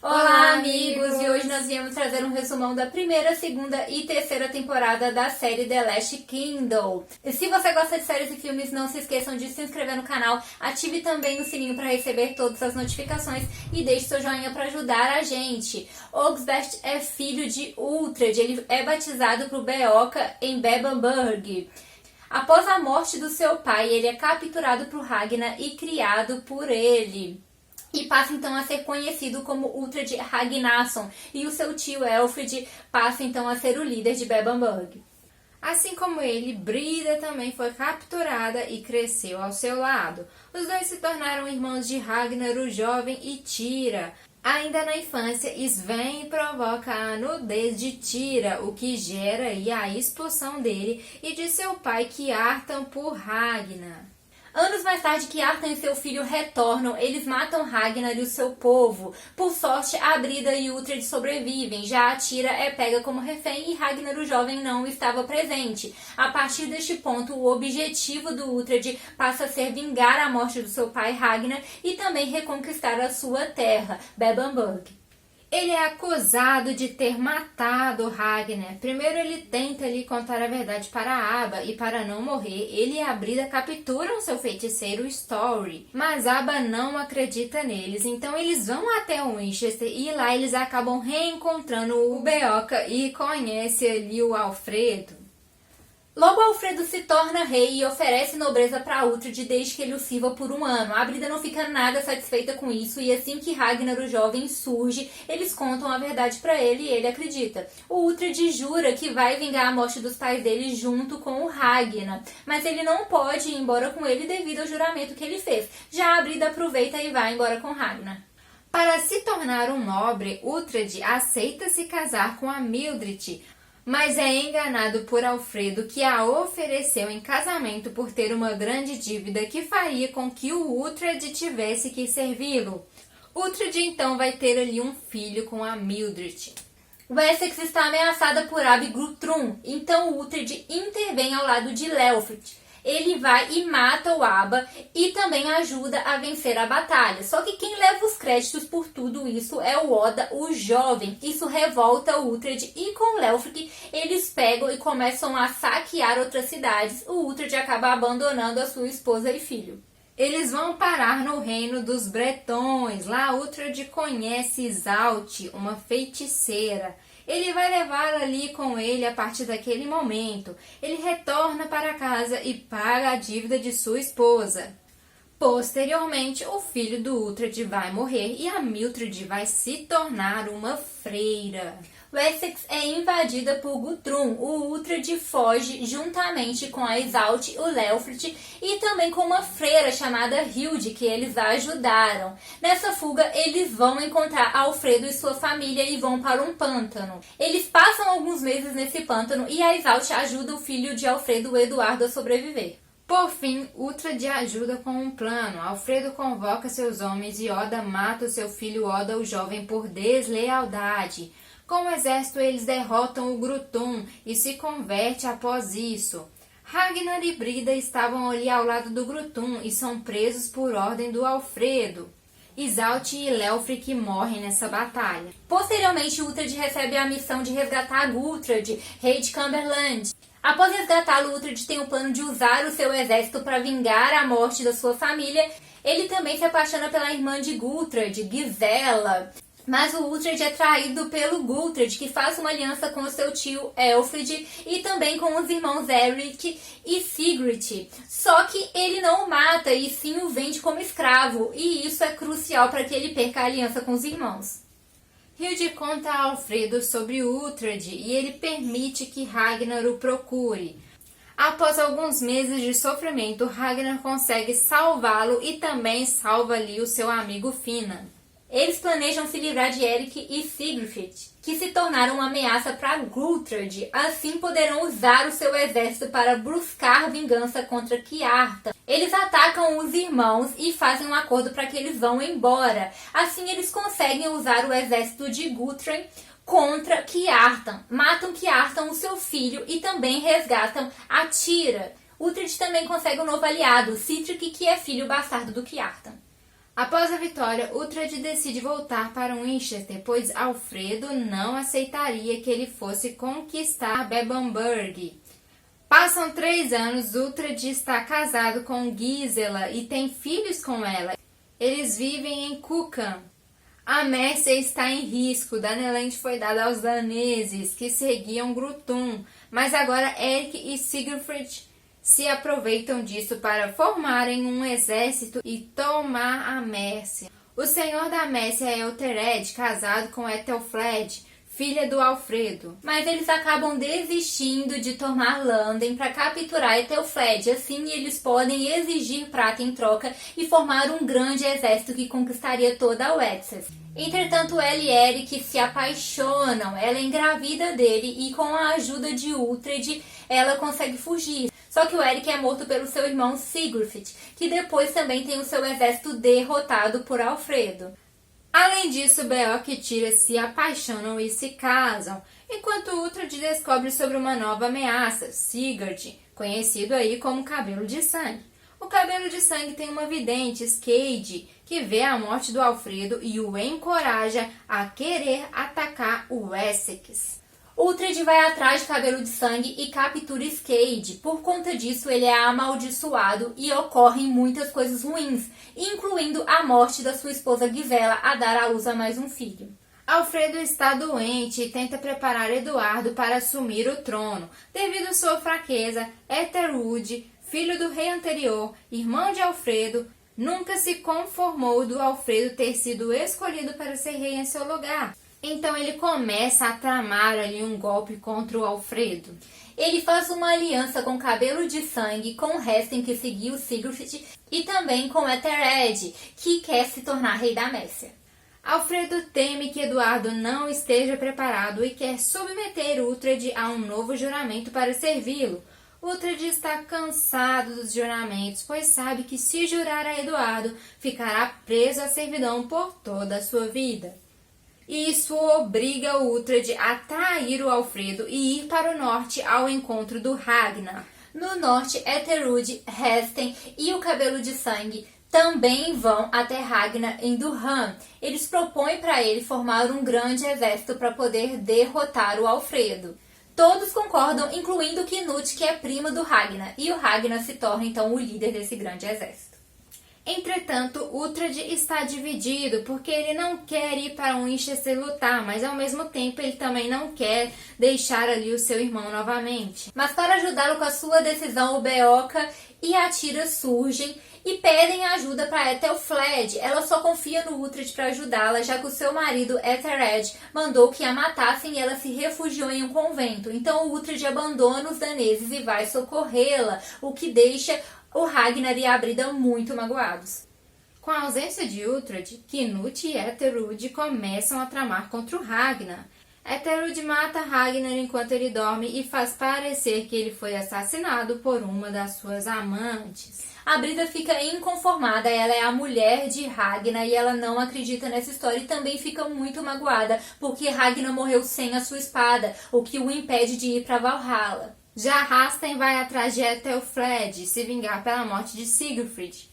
Olá, amigos! E hoje nós viemos trazer um resumão da primeira, segunda e terceira temporada da série The Last Kingdom. E se você gosta de séries e filmes, não se esqueçam de se inscrever no canal, ative também o sininho para receber todas as notificações e deixe seu joinha para ajudar a gente. Oxbert é filho de Uhtred, ele é batizado por Beocca em Bebbanburg. Após a morte do seu pai, ele é capturado por Ragnar e criado por ele. E passa então a ser conhecido como Uhtred Ragnarsson, e o seu tio Elfrid passa então a ser o líder de Bebbanburg. Assim como ele, Brida também foi capturada e cresceu ao seu lado. Os dois se tornaram irmãos de Ragnar o Jovem e Thyra. Ainda na infância, Sven provoca a nudez de Thyra, o que gera a expulsão dele e de seu pai Kiartan por Ragnar. Anos mais tarde, Kiartan e seu filho retornam, eles matam Ragnar e o seu povo. Por sorte, a Brida e Uhtred sobrevivem, já a Thyra é pega como refém e Ragnar o Jovem não estava presente. A partir deste ponto, o objetivo do Uhtred passa a ser vingar a morte do seu pai Ragnar e também reconquistar a sua terra, Bebbanburg. Ele é acusado de ter matado Ragnar. Primeiro ele tenta lhe contar a verdade para Abba e para não morrer, ele e a Brida capturam seu feiticeiro Story. Mas Abba não acredita neles, então eles vão até Winchester e lá eles acabam reencontrando o Beocca e conhece ali o Alfredo. Logo, Alfredo se torna rei e oferece nobreza para Uhtred desde que ele o sirva por um ano. A Brida não fica nada satisfeita com isso e assim que Ragnar o Jovem surge, eles contam a verdade para ele e ele acredita. O Uhtred jura que vai vingar a morte dos pais dele junto com o Ragnar, mas ele não pode ir embora com ele devido ao juramento que ele fez. Já a Brida aproveita e vai embora com Ragnar. Para se tornar um nobre, Uhtred aceita se casar com a Mildred, mas é enganado por Alfredo, que a ofereceu em casamento por ter uma grande dívida que faria com que o Uhtred tivesse que servi-lo. Uhtred então vai ter ali um filho com a Mildred. Wessex está ameaçada por Abby Guthrum, então Uhtred intervém ao lado de Leofric. Ele vai e mata o Abba e também ajuda a vencer a batalha. Só que quem leva os créditos por tudo isso é o Oda, o Jovem. Isso revolta o Uhtred e com Leofric eles pegam e começam a saquear outras cidades. O Uhtred acaba abandonando a sua esposa e filho. Eles vão parar no reino dos Bretões. Lá Uhtred conhece Isalti, uma feiticeira. Ele vai levá-la ali com ele a partir daquele momento. Ele retorna para casa e paga a dívida de sua esposa. Posteriormente, o filho do Uhtred vai morrer e a Mildred vai se tornar uma freira. Wessex é invadida por Guthrum. O Uhtred foge juntamente com a Isalti, o Leofric e também com uma freira chamada Hilde, que eles ajudaram. Nessa fuga, eles vão encontrar Alfredo e sua família e vão para um pântano. Eles passam alguns meses nesse pântano e a Isalti ajuda o filho de Alfredo, o Eduardo, a sobreviver. Por fim, Uhtred ajuda com um plano. Alfredo convoca seus homens e Oda mata o seu filho Oda, o Jovem, por deslealdade. Com o exército, eles derrotam o Grutum e se converte após isso. Ragnar e Brida estavam ali ao lado do Grutum e são presos por ordem do Alfredo. Isalti e Leofric morrem nessa batalha. Posteriormente, Uhtred recebe a missão de resgatar Guthred, rei de Cumberland. Após resgatá-lo, Uhtred tem o plano de usar o seu exército para vingar a morte da sua família. Ele também se apaixona pela irmã de Guthred, Gisela. Mas o Uhtred é traído pelo Guthred, que faz uma aliança com o seu tio Elfrid e também com os irmãos Eric e Sigrid. Só que ele não o mata e sim o vende como escravo, e isso é crucial para que ele perca a aliança com os irmãos. Hilde conta a Alfredo sobre Uhtred e ele permite que Ragnar o procure. Após alguns meses de sofrimento, Ragnar consegue salvá-lo e também salva ali o seu amigo Finan. Eles planejam se livrar de Eric e Sigrid, que se tornaram uma ameaça para Guthred. Assim poderão usar o seu exército para buscar vingança contra Kiartan. Eles atacam os irmãos e fazem um acordo para que eles vão embora. Assim eles conseguem usar o exército de Guthrum contra Kiartan. Matam Kiartan, o seu filho, e também resgatam a Thyra. Uhtred também consegue um novo aliado, Sihtric, que é filho bastardo do Kiartan. Após a vitória, Uhtred decide voltar para Winchester, pois Alfredo não aceitaria que ele fosse conquistar Bebbanburg. Passam 3 anos, Uhtred está casado com Gisela e tem filhos com ela. Eles vivem em Kukan. A Mércia está em risco. Daneland foi dada aos daneses, que seguiam Grutun, mas agora Erik e Sigurfrid se aproveitam disso para formarem um exército e tomar a Mércia. O senhor da Mércia é Uhtred, casado com Ethelfled, filha do Alfredo. Mas eles acabam desistindo de tomar Landen para capturar Ethelfled. Assim, eles podem exigir prata em troca e formar um grande exército que conquistaria toda a Wessex. Entretanto, ela e Erik se apaixonam. Ela engravida dele e, com a ajuda de Uhtred, ela consegue fugir. Só que o Erik é morto pelo seu irmão Sigurfrid, que depois também tem o seu exército derrotado por Alfredo. Além disso, Beorn e Tyr se apaixonam e se casam, enquanto Uhtred descobre sobre uma nova ameaça, Sigurd, conhecido aí como Cabelo de Sangue. O Cabelo de Sangue tem uma vidente, Skade, que vê a morte do Alfredo e o encoraja a querer atacar o Essex. Uhtred vai atrás de Cabelo de Sangue e captura Skade. Por conta disso, ele é amaldiçoado e ocorrem muitas coisas ruins, incluindo a morte da sua esposa Gisela a dar à luz a mais um filho. Alfredo está doente e tenta preparar Eduardo para assumir o trono. Devido à sua fraqueza, Ethelred, filho do rei anterior, irmão de Alfredo, nunca se conformou do Alfredo ter sido escolhido para ser rei em seu lugar. Então ele começa a tramar ali um golpe contra o Alfredo. Ele faz uma aliança com Cabelo de Sangue, com Hesten, que seguiu Sigurd, e também com Ethelred, que quer se tornar rei da Mércia. Alfredo teme que Eduardo não esteja preparado e quer submeter Uhtred a um novo juramento para servi-lo. Uhtred está cansado dos juramentos, pois sabe que se jurar a Eduardo, ficará preso à servidão por toda a sua vida. Isso obriga o Uhtred a trair o Alfredo e ir para o norte ao encontro do Ragnar. No norte, Ethelred, Hesten e o Cabelo de Sangue também vão até Ragnar em Durham. Eles propõem para ele formar um grande exército para poder derrotar o Alfredo. Todos concordam, incluindo Knut, que é primo do Ragnar, e o Ragnar se torna então o líder desse grande exército. Entretanto, Uhtred está dividido porque ele não quer ir para Winchester lutar, mas ao mesmo tempo ele também não quer deixar ali o seu irmão novamente. Mas para ajudá-lo com a sua decisão, o Beorn e a Tyr surgem e pedem ajuda para Ethelfled. Ela só confia no Uhtred para ajudá-la, já que o seu marido Ethelred mandou que a matassem e ela se refugiou em um convento. Então o Uhtred abandona os daneses e vai socorrê-la, o que deixa o Ragnar e a Brida muito magoados. Com a ausência de Uhtred, Knut e Ethelred começam a tramar contra o Ragnar. Ethelred mata Ragnar enquanto ele dorme e faz parecer que ele foi assassinado por uma das suas amantes. A Brida fica inconformada, ela é a mulher de Ragnar e ela não acredita nessa história e também fica muito magoada, porque Ragnar morreu sem a sua espada, o que o impede de ir para Valhalla. Já Rasten vai atrás de Ethelfled se vingar pela morte de Sigurfrid.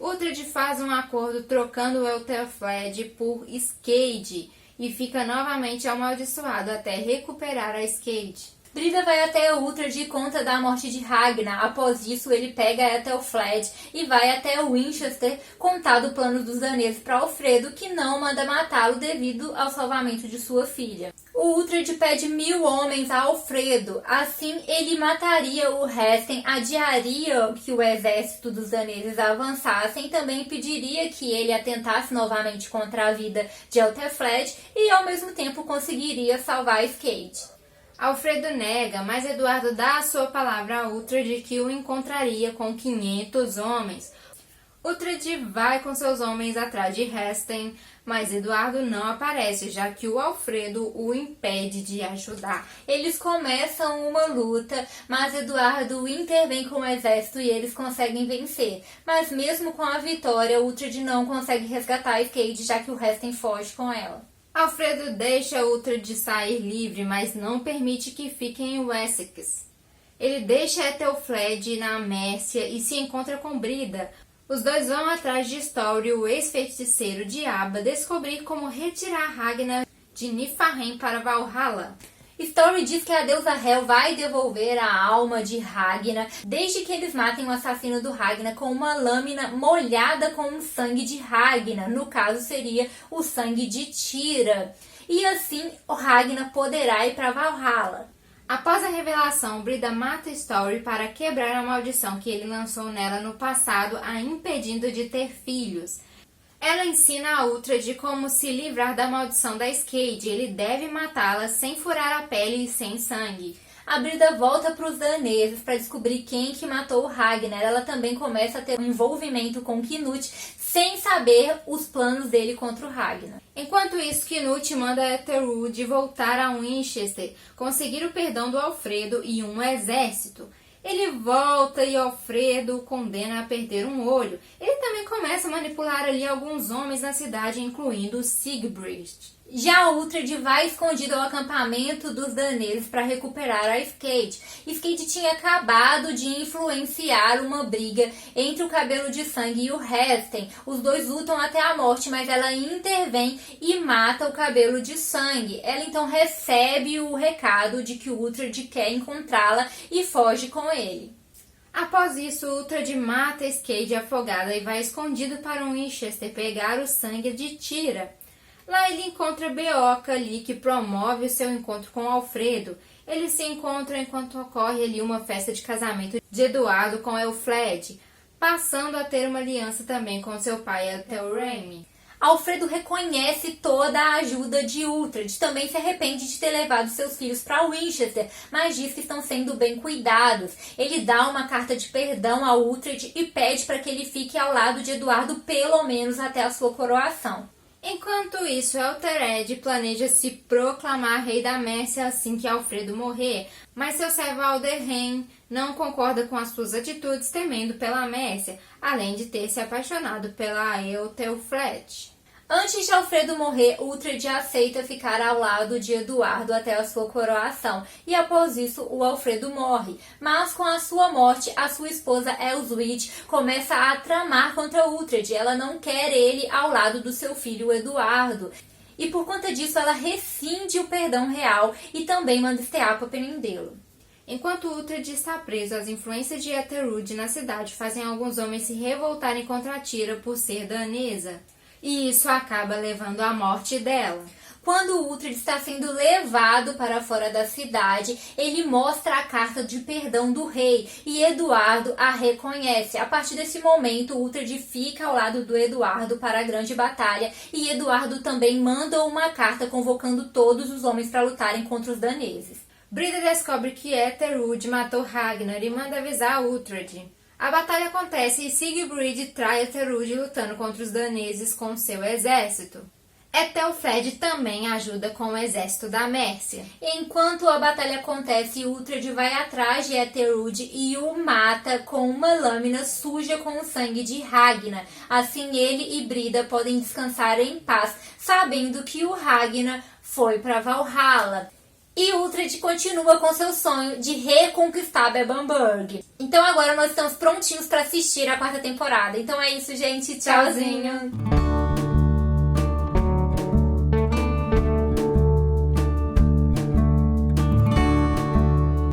Uhtred faz um acordo trocando Ethelfled por Skade e fica novamente amaldiçoado até recuperar a Skade. Brida vai até Uhtred e conta da morte de Ragnar. Após isso, ele pega Ethelfled e vai até Winchester contar do plano dos daneses para Alfredo, que não manda matá-lo devido ao salvamento de sua filha. O Uhtred pede 1000 homens a Alfredo. Assim, ele mataria o Hesten, adiaria que o exército dos daneses avançasse e também pediria que ele atentasse novamente contra a vida de Ethelfled e, ao mesmo tempo, conseguiria salvar Skade. Alfredo nega, mas Eduardo dá a sua palavra a Uhtred que o encontraria com 500 homens. Uhtred vai com seus homens atrás de Hesten, mas Eduardo não aparece, já que o Alfredo o impede de ajudar. Eles começam uma luta, mas Eduardo intervém com o exército e eles conseguem vencer. Mas mesmo com a vitória, Uhtred não consegue resgatar Skade, já que o Hesten foge com ela. Alfredo deixa Uhtred sair livre, mas não permite que fiquem em Wessex. Ele deixa Ethelfled na Mércia e se encontra com Brida. Os dois vão atrás de Story, o ex-feiticeiro de Abba, descobrir como retirar Ragnar de Niflheim para Valhalla. Story diz que a deusa Hel vai devolver a alma de Ragnar desde que eles matem o assassino do Ragnar com uma lâmina molhada com o sangue de Ragnar, no caso seria o sangue de Tira. E assim o Ragnar poderá ir para Valhalla. Após a revelação, Brida mata Story para quebrar a maldição que ele lançou nela no passado, a impedindo de ter filhos. Ela ensina a Uhtred como se livrar da maldição da Skade. Ele deve matá-la sem furar a pele e sem sangue. A Brida volta para os daneses para descobrir quem que matou o Ragnar. Ela também começa a ter um envolvimento com Knut sem saber os planos dele contra o Ragnar. Enquanto isso, Knut manda Ethered voltar a Winchester, conseguir o perdão do Alfredo e um exército. Ele volta e Alfredo o condena a perder um olho. Ele também começa a manipular ali alguns homens na cidade, incluindo Sigbrit. Já Uhtred vai escondido ao acampamento dos daneses para recuperar a Skade. Skade tinha acabado de influenciar uma briga entre o Cabelo de Sangue e o Resten. Os dois lutam até a morte, mas ela intervém e mata o Cabelo de Sangue. Ela então recebe o recado de que o Uhtred quer encontrá-la e foge com ele. Após isso, Uhtred mata a Skade afogada e vai escondido para Winchester pegar o sangue de Tira. Lá ele encontra Beoca ali, que promove o seu encontro com Alfredo. Eles se encontram enquanto ocorre ali uma festa de casamento de Eduardo com Elfled, passando a ter uma aliança também com seu pai Ethelred. Alfredo reconhece toda a ajuda de Uhtred, também se arrepende de ter levado seus filhos para Winchester, mas diz que estão sendo bem cuidados. Ele dá uma carta de perdão a Uhtred e pede para que ele fique ao lado de Eduardo pelo menos até a sua coroação. Enquanto isso, Eltered planeja se proclamar rei da Mércia assim que Alfredo morrer, mas seu servo Alderheim não concorda com as suas atitudes, temendo pela Mércia, além de ter se apaixonado pela Eotelfred. Antes de Alfredo morrer, Uhtred aceita ficar ao lado de Eduardo até a sua coroação, e após isso o Alfredo morre. Mas com a sua morte, a sua esposa Elswyd começa a tramar contra Uhtred. Ela não quer ele ao lado do seu filho Eduardo. E por conta disso ela rescinde o perdão real e também manda estear para Penindelo. Enquanto Uhtred está preso, as influências de Ethered na cidade fazem alguns homens se revoltarem contra Tira por ser danesa. E isso acaba levando à morte dela. Quando Uhtred está sendo levado para fora da cidade, ele mostra a carta de perdão do rei e Eduardo a reconhece. A partir desse momento, Uhtred fica ao lado do Eduardo para a grande batalha e Eduardo também manda uma carta convocando todos os homens para lutarem contra os daneses. Brida descobre que Ethered matou Ragnar e manda avisar Uhtred. A batalha acontece e Sigbrit trai Ethered lutando contra os daneses com seu exército. Ethelfred também ajuda com o exército da Mércia. Enquanto a batalha acontece, Uhtred vai atrás de Ethered e o mata com uma lâmina suja com o sangue de Ragnar. Assim ele e Brida podem descansar em paz, sabendo que o Ragnar foi para Valhalla. E Uhtred continua com seu sonho de reconquistar Bebbanburg. Então agora nós estamos prontinhos para assistir a 4ª temporada. Então é isso, gente. Tchauzinho!